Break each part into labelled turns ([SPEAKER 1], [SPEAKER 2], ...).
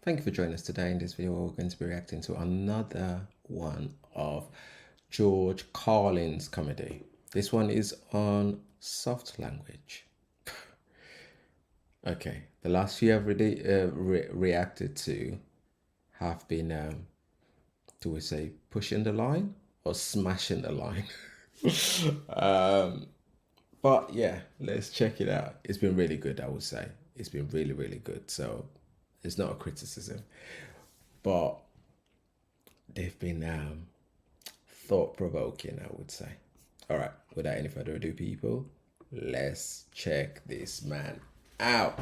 [SPEAKER 1] Thank you for joining us today. In this video, we're going to be reacting to another one of George Carlin's comedy. This one is on soft language. Okay, the last few I've reacted to have been, do we say pushing the line or smashing the line? But yeah, let's check it out. It's been really good, I would say. It's been really, really good. So it's not a criticism, but they've been thought-provoking, I would say. All right, without any further ado, people, let's check this man out.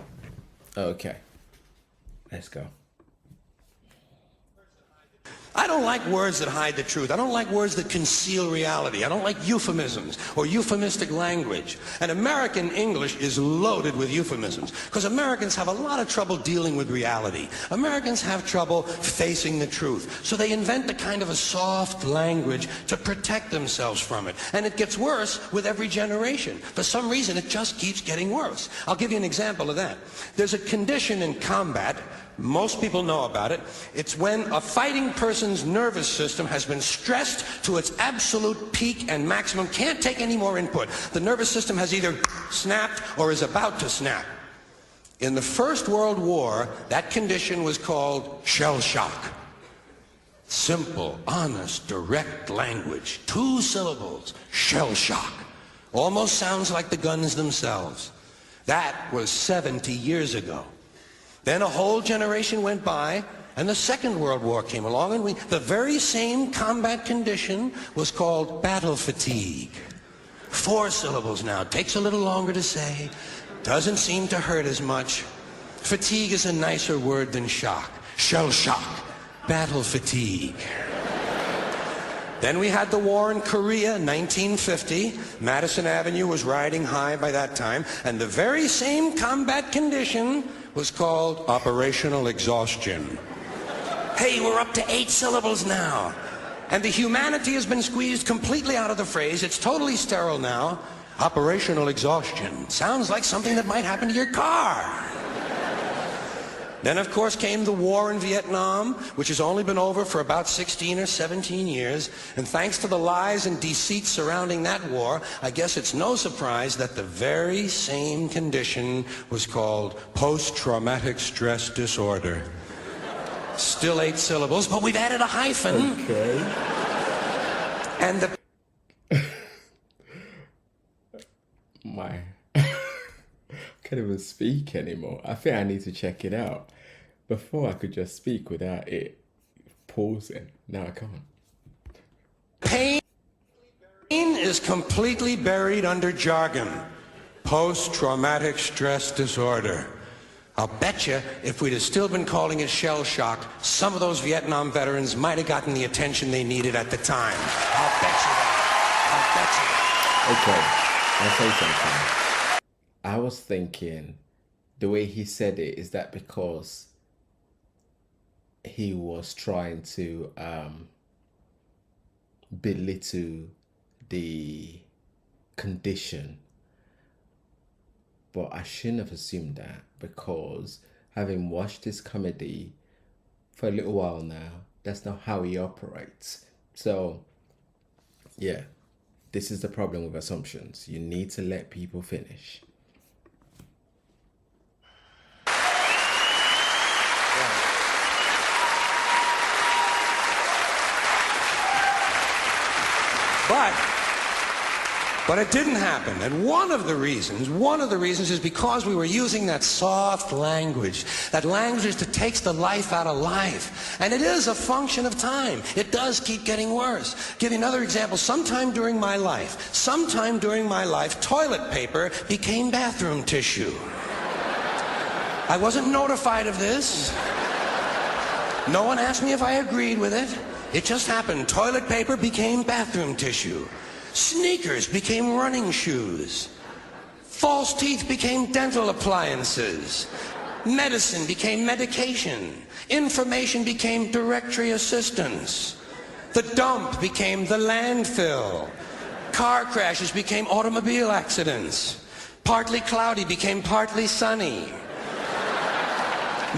[SPEAKER 1] Okay, let's go.
[SPEAKER 2] I don't like words that hide the truth. I don't like words that conceal reality. I don't like euphemisms or euphemistic language. And American English is loaded with euphemisms because Americans have a lot of trouble dealing with reality. Americans have trouble facing the truth. So they invent a kind of a soft language to protect themselves from it. And it gets worse with every generation. For some reason, it just keeps getting worse. I'll give you an example of that. There's a condition in combat. Most people know about it. It's when a fighting person's nervous system has been stressed to its absolute peak and maximum, can't take any more input. The nervous system has either snapped or is about to snap. In the First World War, that condition was called shell shock. Simple, honest, direct language. 2 syllables, shell shock. Almost sounds like the guns themselves. That was 70 years ago. Then a whole generation went by, and the Second World War came along, and the very same combat condition was called battle fatigue. 4 syllables now. Takes a little longer to say. Doesn't seem to hurt as much. Fatigue is a nicer word than shock. Shell shock. Battle fatigue. Then we had the war in Korea, 1950. Madison Avenue was riding high by that time, and the very same combat condition was called operational exhaustion. Hey, we're up to 8 syllables now. And the humanity has been squeezed completely out of the phrase. It's totally sterile now. Operational exhaustion. Sounds like something that might happen to your car. Then, of course, came the war in Vietnam, which has only been over for about 16 or 17 years. And thanks to the lies and deceit surrounding that war, I guess it's no surprise that the very same condition was called post-traumatic stress disorder. Still 8 syllables, but we've added a hyphen.
[SPEAKER 1] Okay.
[SPEAKER 2] And the...
[SPEAKER 1] My... can't even speak anymore. I think I need to check it out. Before I could just speak without it pausing. Now I can't.
[SPEAKER 2] Pain is completely buried under jargon. Post-traumatic stress disorder. I'll bet you if we'd have still been calling it shell shock, some of those Vietnam veterans might have gotten the attention they needed at the time. I'll bet you that. I'll bet you that.
[SPEAKER 1] Okay, I'll say something. I was thinking the way he said it, is that because he was trying to belittle the condition, but I shouldn't have assumed that, because having watched this comedy for a little while now, that's not how he operates. So yeah, this is the problem with assumptions. You need to let people finish.
[SPEAKER 2] But it didn't happen. And one of the reasons is because we were using that soft language, that language that takes the life out of life. And it is a function of time. It does keep getting worse. Give you another example. Sometime during my life, toilet paper became bathroom tissue. I wasn't notified of this. No one asked me if I agreed with it. It just happened. Toilet paper became bathroom tissue. Sneakers became running shoes. False teeth became dental appliances. Medicine became medication. Information became directory assistance. The dump became the landfill. Car crashes became automobile accidents. Partly cloudy became partly sunny.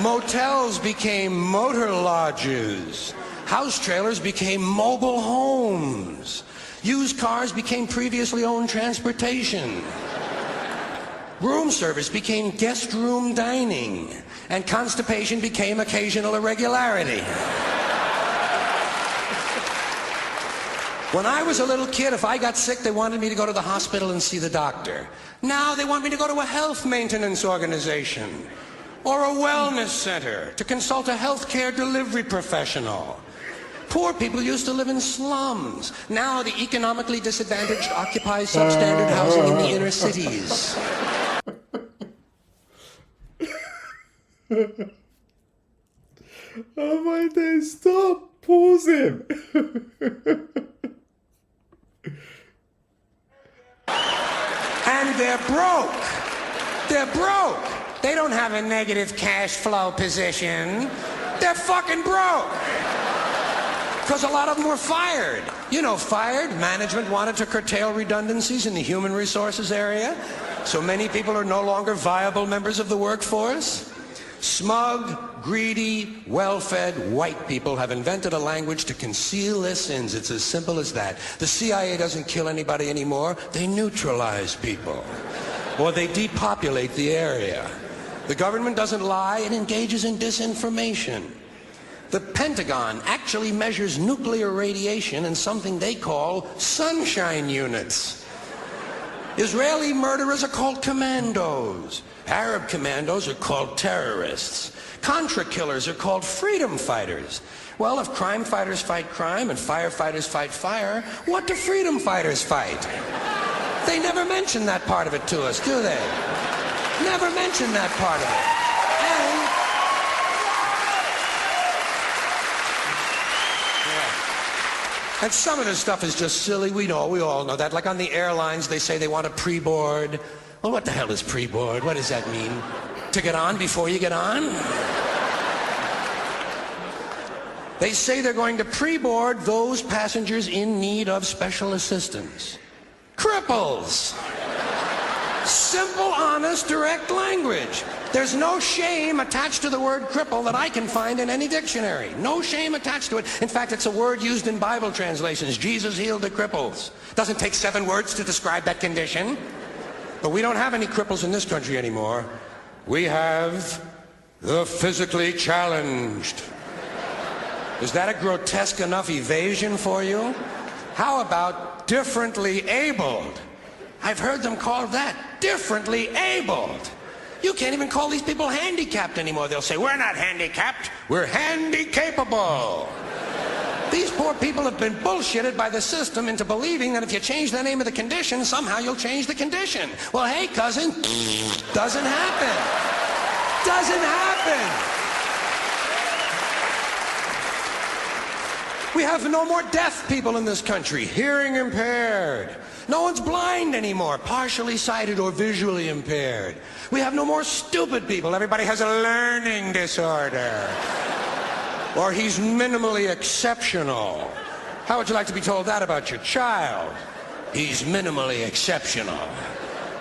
[SPEAKER 2] Motels became motor lodges. House trailers became mobile homes. Used cars became previously owned transportation. Room service became guest room dining. And constipation became occasional irregularity. When I was a little kid, if I got sick, they wanted me to go to the hospital and see the doctor. Now they want me to go to a health maintenance organization or a wellness center to consult a healthcare delivery professional. Poor people used to live in slums. Now the economically disadvantaged occupy substandard housing in the inner cities.
[SPEAKER 1] Oh my days, stop, pause him.
[SPEAKER 2] And they're broke. They're broke. They don't have a negative cash flow position. They're fucking broke. Because a lot of them were fired. You know, fired. Management wanted to curtail redundancies in the human resources area. So many people are no longer viable members of the workforce. Smug, greedy, well-fed white people have invented a language to conceal their sins. It's as simple as that. The CIA doesn't kill anybody anymore. They neutralize people. Or they depopulate the area. The government doesn't lie. It engages in disinformation. The Pentagon actually measures nuclear radiation in something they call sunshine units. Israeli murderers are called commandos. Arab commandos are called terrorists. Contra killers are called freedom fighters. Well, if crime fighters fight crime and firefighters fight fire, what do freedom fighters fight? They never mention that part of it to us, do they? Never mention that part of it. And some of this stuff is just silly. We all know that. Like on the airlines, they say they want a pre-board. Well, what the hell is pre-board? What does that mean? To get on before you get on? They say they're going to pre-board those passengers in need of special assistance. Cripples! Simple, honest, direct language. There's no shame attached to the word cripple that I can find in any dictionary. No shame attached to it. In fact, it's a word used in Bible translations. Jesus healed the cripples. Doesn't take 7 words to describe that condition. But we don't have any cripples in this country anymore. We have the physically challenged. Is that a grotesque enough evasion for you? How about differently abled? I've heard them called that, differently abled. You can't even call these people handicapped anymore. They'll say, we're not handicapped, we're handy-capable. These poor people have been bullshitted by the system into believing that if you change the name of the condition, somehow you'll change the condition. Well, hey, cousin, doesn't happen. Doesn't happen. We have no more deaf people in this country, hearing impaired. No one's blind anymore, partially sighted or visually impaired. We have no more stupid people. Everybody has a learning disorder. Or he's minimally exceptional. How would you like to be told that about your child? He's minimally exceptional.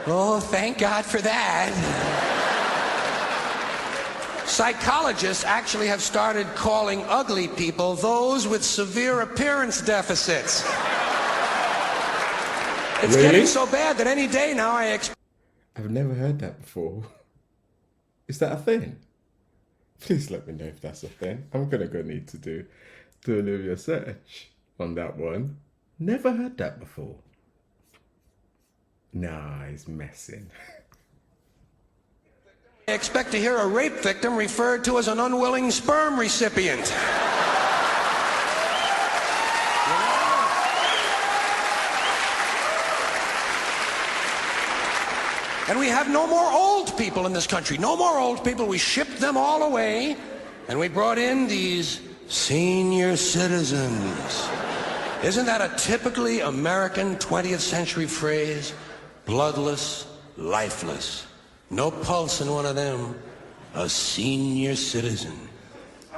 [SPEAKER 2] Oh, thank God for that. Psychologists actually have started calling ugly people those with severe appearance deficits. It's
[SPEAKER 1] Really?
[SPEAKER 2] getting so bad that any day now I expect...
[SPEAKER 1] I've never heard that before. Is that a thing? Please let me know if that's a thing. I'm gonna need to do a little research on that one. Never heard that before. Nah, he's messing.
[SPEAKER 2] I expect to hear a rape victim referred to as an unwilling sperm recipient. And we have no more old people in this country. No more old people. We shipped them all away, and we brought in these senior citizens. Isn't that a typically American 20th century phrase? Bloodless, lifeless. No pulse in one of them. A senior citizen.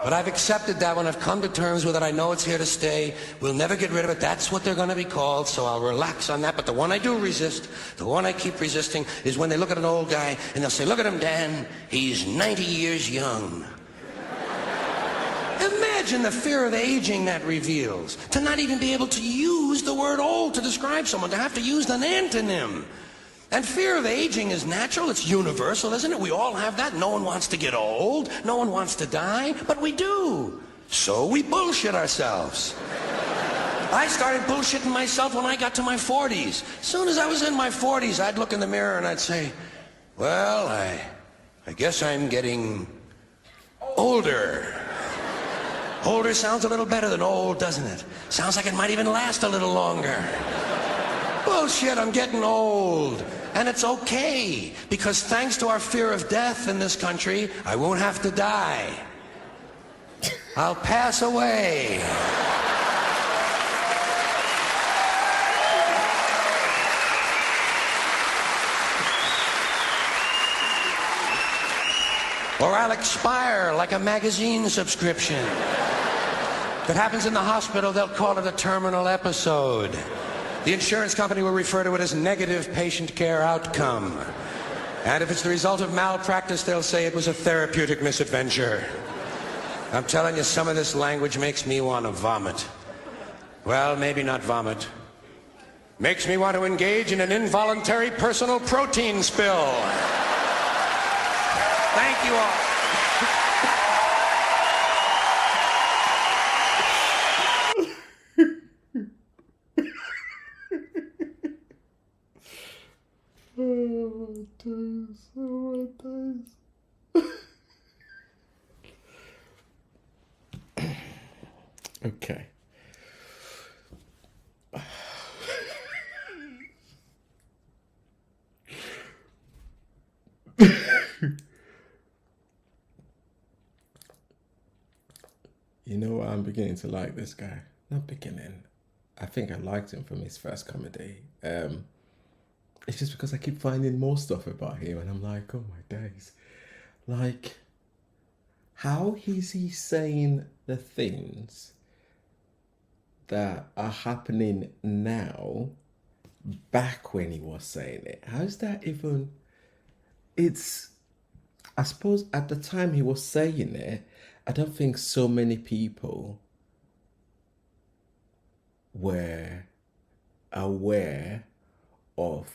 [SPEAKER 2] But I've accepted that one. I've come to terms with it. I know it's here to stay. We'll never get rid of it. That's what they're going to be called, so I'll relax on that. But the one I do resist, the one I keep resisting, is when they look at an old guy and they'll say, look at him, Dan. He's 90 years young. Imagine the fear of aging that reveals. To not even be able to use the word old to describe someone, to have to use an antonym. And fear of aging is natural, it's universal, isn't it? We all have that. No one wants to get old, no one wants to die, but we do. So we bullshit ourselves. I started bullshitting myself when I got to my 40s. As soon as I was in my 40s, I'd look in the mirror and I'd say, well, I guess I'm getting older. Older sounds a little better than old, doesn't it? Sounds like it might even last a little longer. Bullshit, I'm getting old. And it's okay, because thanks to our fear of death in this country, I won't have to die. I'll pass away. Or I'll expire like a magazine subscription. If it happens in the hospital, they'll call it a terminal episode. The insurance company will refer to it as negative patient care outcome. And if it's the result of malpractice, they'll say it was a therapeutic misadventure. I'm telling you, some of this language makes me want to vomit. Well, maybe not vomit. Makes me want to engage in an involuntary personal protein spill. Thank you all.
[SPEAKER 1] Oh my days. Okay. You know what? I'm beginning to like this guy. Not beginning. I think I liked him from his first comedy. It's just because I keep finding more stuff about him, and I'm like, oh my days. Like, how is he saying the things that are happening now back when he was saying it? How's that even? It's, I suppose at the time he was saying it, I don't think so many people were aware of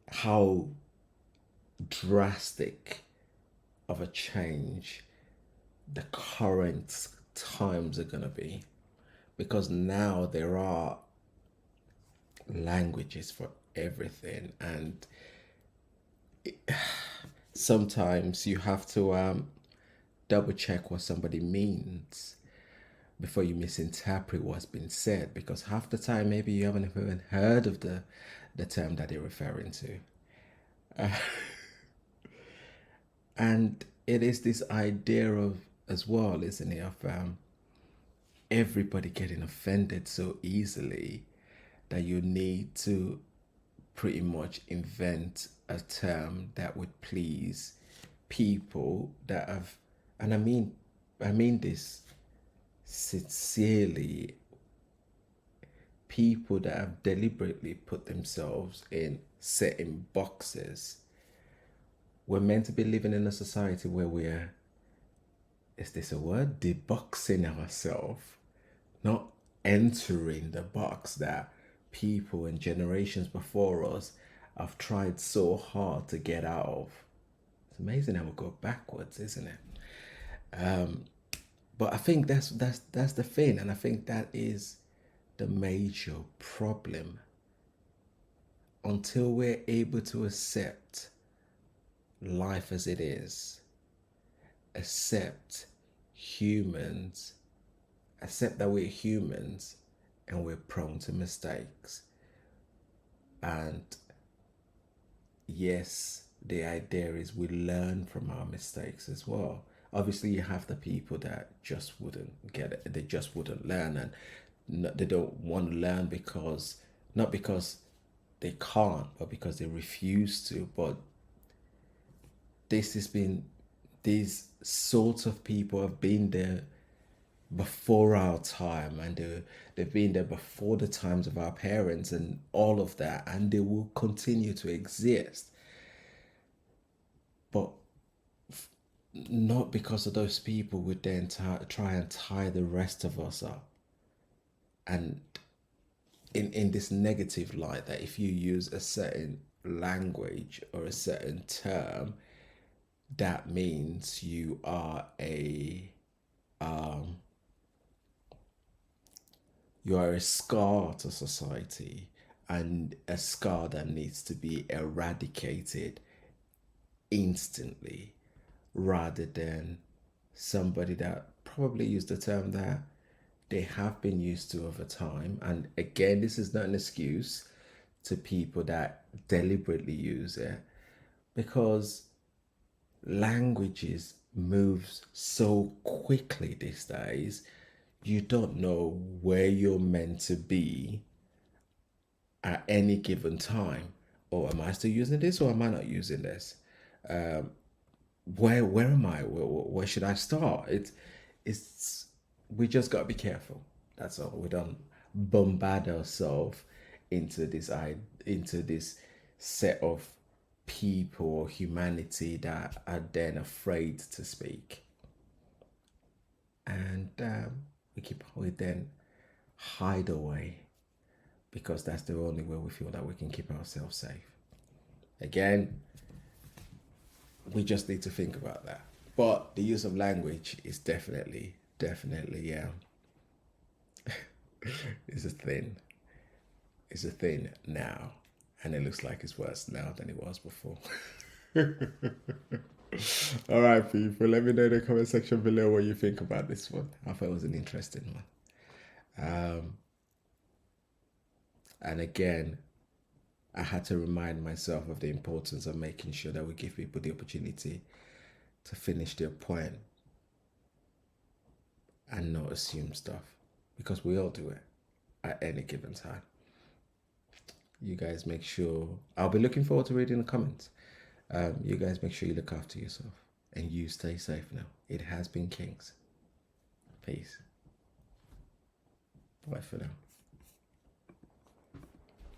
[SPEAKER 1] how drastic of a change the current times are going to be, because now there are languages for everything, and sometimes you have to double check what somebody means before you misinterpret what's been said, because half the time maybe you haven't even heard of the term that they're referring to. And it is this idea of, as well, isn't it, of everybody getting offended so easily that you need to pretty much invent a term that would please people that have, and I mean this sincerely, people that have deliberately put themselves in certain boxes. We're meant to be living in a society where we're, is this a word? Deboxing ourselves, not entering the box that people and generations before us have tried so hard to get out of. It's amazing how we go backwards, isn't it? But I think that's the thing, and I think that is the major problem. Until we're able to accept life as it is, accept humans, accept that we're humans and we're prone to mistakes. And yes, the idea is we learn from our mistakes as well. Obviously, you have the people that just wouldn't get it. They just wouldn't learn, and they don't want to learn because, not because they can't, but because they refuse to. But this these sorts of people have been there before our time, and they've been there before the times of our parents and all of that, and they will continue to exist. But not because of those people would then try and tie the rest of us up, and in this negative light, that if you use a certain language or a certain term, that means you are a scar to society, and a scar that needs to be eradicated instantly, rather than somebody that probably used the term that they have been used to over time. And again, this is not an excuse to people that deliberately use it, because languages moves so quickly these days. You don't know where you're meant to be at any given time. Or am I still using this, or am I not using this? Where am I? Where should I start? It's we just gotta be careful. That's all. We don't bombard ourselves into this set of people or humanity that are then afraid to speak, and we then hide away, because that's the only way we feel that we can keep ourselves safe. Again, we just need to think about that. But the use of language is definitely, is a thing. It's a thing now, and it looks like it's worse now than it was before. All right, people. Let me know in the comment section below what you think about this one. I thought it was an interesting one. And again, I had to remind myself of the importance of making sure that we give people the opportunity to finish their point and not assume stuff, because we all do it at any given time. You guys make sure, I'll be looking forward to reading the comments. You guys make sure you look after yourself, and you stay safe now. It has been Kings. Peace. Bye for now.